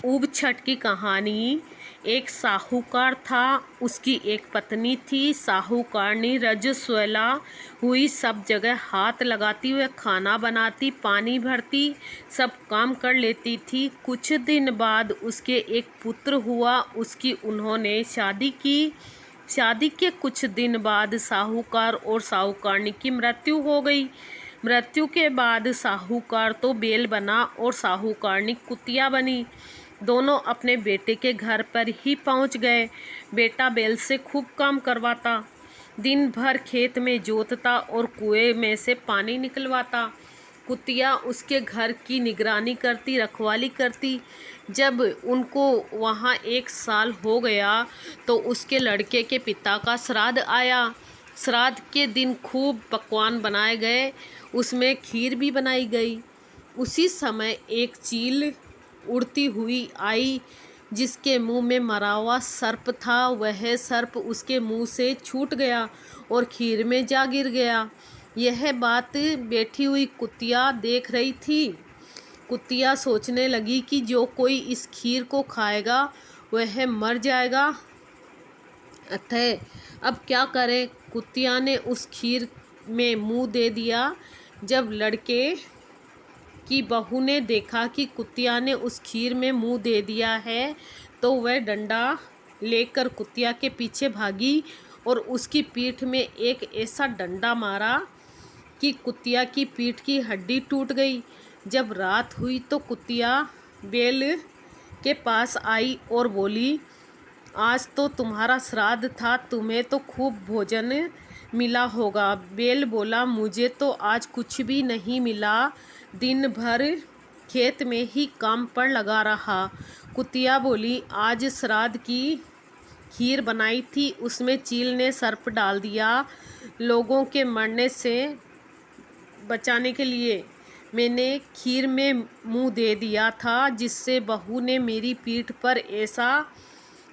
ऊब छठ की कहानी। एक साहूकार था, उसकी एक पत्नी थी। साहूकारनी रजस्वला हुई, सब जगह हाथ लगाती, हुए खाना बनाती, पानी भरती, सब काम कर लेती थी। कुछ दिन बाद उसके एक पुत्र हुआ। उसकी उन्होंने शादी की। शादी के कुछ दिन बाद साहूकार और साहूकारनी की मृत्यु हो गई। मृत्यु के बाद साहूकार तो बेल बना और साहूकारनी कुतिया बनी। दोनों अपने बेटे के घर पर ही पहुंच गए। बेटा बैल से खूब काम करवाता, दिन भर खेत में जोतता और कुएं में से पानी निकलवाता। कुतिया उसके घर की निगरानी करती, रखवाली करती। जब उनको वहाँ 1 साल हो गया तो उसके लड़के के पिता का श्राद्ध आया। श्राद्ध के दिन खूब पकवान बनाए गए, उसमें खीर भी बनाई गई। उसी समय एक चील उड़ती हुई आई, जिसके मुंह में मरा हुआ सर्प था। वह सर्प उसके मुंह से छूट गया और खीर में जा गिर गया। यह बात बैठी हुई कुतिया देख रही थी। कुतिया सोचने लगी कि जो कोई इस खीर को खाएगा वह मर जाएगा। अतः अब क्या करें। कुतिया ने उस खीर में मुंह दे दिया। जब लड़के की बहू ने देखा कि कुतिया ने उस खीर में मुंह दे दिया है, तो वह डंडा लेकर कुतिया के पीछे भागी और उसकी पीठ में एक ऐसा डंडा मारा कि कुतिया की पीठ की हड्डी टूट गई। जब रात हुई तो कुतिया बैल के पास आई और बोली, आज तो तुम्हारा श्राद्ध था, तुम्हें तो खूब भोजन मिला होगा। बैल बोला, मुझे तो आज कुछ भी नहीं मिला, दिन भर खेत में ही काम पर लगा रहा। कुतिया बोली, आज श्राद्ध की खीर बनाई थी, उसमें चील ने सर्प डाल दिया। लोगों के मरने से बचाने के लिए मैंने खीर में मुंह दे दिया था, जिससे बहू ने मेरी पीठ पर ऐसा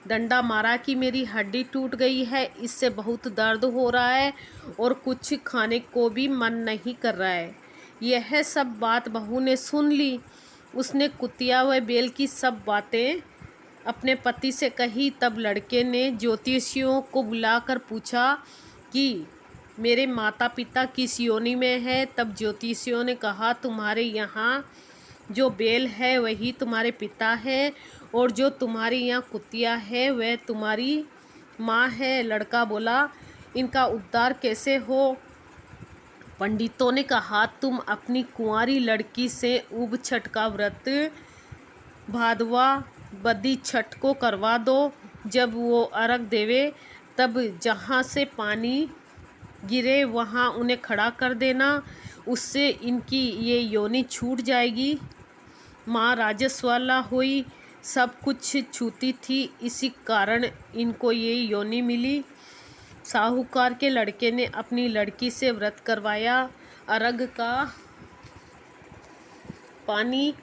डंडा मारा कि मेरी हड्डी टूट गई है। इससे बहुत दर्द हो रहा है और कुछ खाने को भी मन नहीं कर रहा है। यह सब बात बहू ने सुन ली। उसने कुतिया व बैल की सब बातें अपने पति से कही। तब लड़के ने ज्योतिषियों को बुलाकर पूछा कि मेरे माता पिता किस योनि में है। तब ज्योतिषियों ने कहा, तुम्हारे यहाँ जो बैल है वही तुम्हारे पिता है, और जो तुम्हारी यहाँ कुतिया है वह तुम्हारी माँ है। लड़का बोला, इनका उद्धार कैसे हो? पंडितों ने कहा, तुम अपनी कुंवारी लड़की से ऊब छठ का व्रत भादवा बदी छठ को करवा दो। जब वो अर्घ देवे तब जहाँ से पानी गिरे वहाँ उन्हें खड़ा कर देना, उससे इनकी ये योनि छूट जाएगी। माँ राजस्वाला हुई, सब कुछ छूती थी, इसी कारण इनको ये योनि मिली। साहूकार के लड़के ने अपनी लड़की से व्रत करवाया। अर्घ का पानी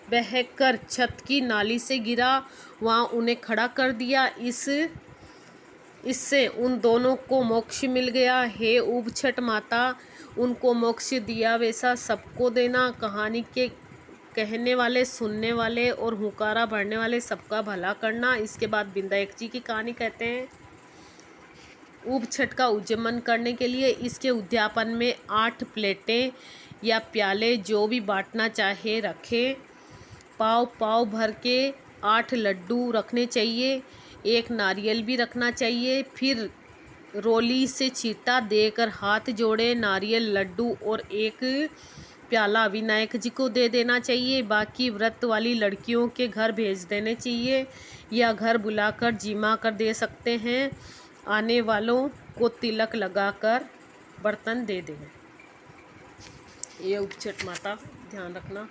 बहकर छत की नाली से गिरा, वहाँ उन्हें खड़ा कर दिया। इससे उन दोनों को मोक्ष मिल गया। हे ऊब छठ माता, उनको मोक्ष दिया वैसा सबको देना। कहानी के कहने वाले, सुनने वाले और हुंकारा भरने वाले सबका भला करना। इसके बाद विनायक जी की कहानी कहते हैं। ऊब छठ का उद्यमन करने के लिए इसके उद्यापन में 8 प्लेटें या प्याले जो भी बांटना चाहे रखे। पाव पाव भर के 8 लड्डू रखने चाहिए, एक नारियल भी रखना चाहिए। फिर रोली से छींटा देकर हाथ जोड़े, नारियल, लड्डू और एक प्याला विनायक जी को दे देना चाहिए। बाकी व्रत वाली लड़कियों के घर भेज देने चाहिए या घर बुलाकर जिमा कर दे सकते हैं। आने वालों को तिलक लगाकर बर्तन दे दें। ये ऊब छठ माता ध्यान रखना।